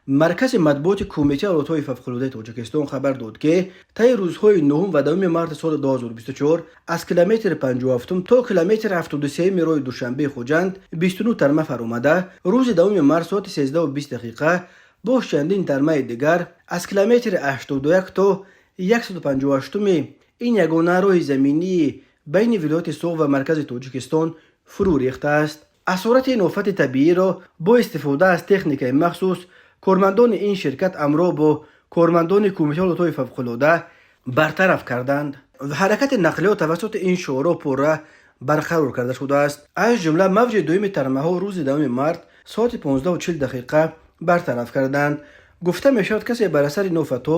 مرکز مطبوعات کمیته اولویت‌های فوق‌العاده تاجیکستان خبر داد که طی روزهای 9 و 10 مارس سال 2024 از کیلومتر 57 تا کیلومتر 73 راه دوشنبه خوجند 29 ترمه فرآمده، روز 2 مارس ساعت 13:20 با چندین ترمه دیگر از کیلومتر 81 تا 158 این یگانه راه زمینی بین ولایت سوغ و مرکز تاجیکستان فرو ریخته است. اثرات این آفت طبیعی را با استفاده از تکنیک مخصوص کارمندان این شرکت همراه با کارمندان کمیته اولویت‌های فوق‌العاده برطرف کردند و حرکت نقلیات توسط این شوارع پرراه برقرار کرده شده است. از جمله موج دوم ترمه ها روز 2 مارس ساعت 15:40 برطرف کردند. گفته می شود کسی بر اثر این آفت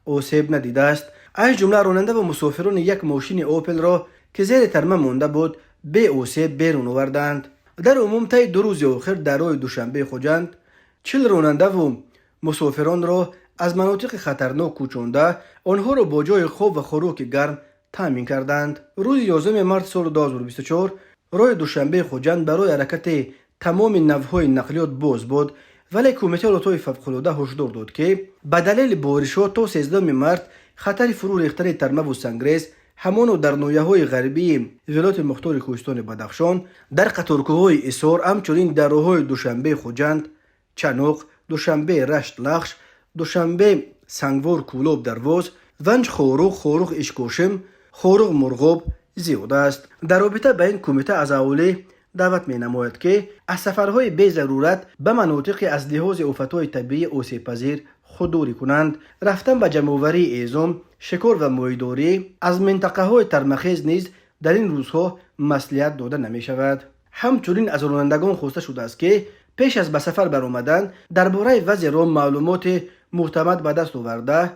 آسیب ندیده است. از جمله راننده و مسافران یک ماشین اوپل را که زیر ترمه مانده بود به آسیب بیرون آوردند. در عموم طی 2 روز آخر در راه دوشنبه خوجند 40 راننده و مسافران را از مناطق خطرناک کوچانده آنها را با جای خواب و خوراک گرم تامین کردند. روز 11 مارس سال 2024 راه دوشنبه خوجند برای حرکت تمام نوع‌های نقلیات باز بود، ولی کمیته اولویت‌های فوق‌العاده هشدار داد که به دلیل بارش‌ها تا 13 مارس خطر فرو ریختن ترمه و سنگریز همان در ناحیه‌های غربی ولایت مختار کوهستان بدخشان، در قطارگاه‌های ایثار، همچنین در راه‌های دوشنبه خوجند، چنوق، دوشنبه رشت لخش، دوشنبه سنگوار کولاب درواز، ونج خوروغ اشکوشم، خوروغ مرغوب زیاد است. در رابطه با این کمیته از اولی دعوت می نماید که از سفرهای بی ضرورت به مناطق از لحاظ آفت‌های طبیعی آسیب پذیر خودداری کنند. رفتن به جمع‌آوری ایزام، شکار و ماهیداری از منطقه های ترمخیز نیز در این روزها مصلحت داده نمی شود. همچنین از رانندگان خواسته شده است که پیش از به سفر برآمدن درباره وضع راه معلومات معتمد به دست آورده،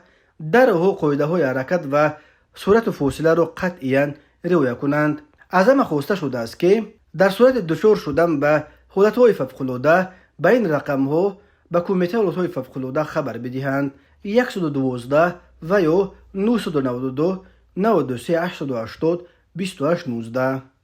در قاعده های حرکت و سرعت و فاصله را قطعاً رعایت کنند. از همه خواسته شده است که در صورت دچار شدن به حالت‌های فوق‌العاده به این رقم‌ها به کمیته اولویت‌های فوق‌العاده خبر بدهند: 112 و یا 992 93 880 28 19.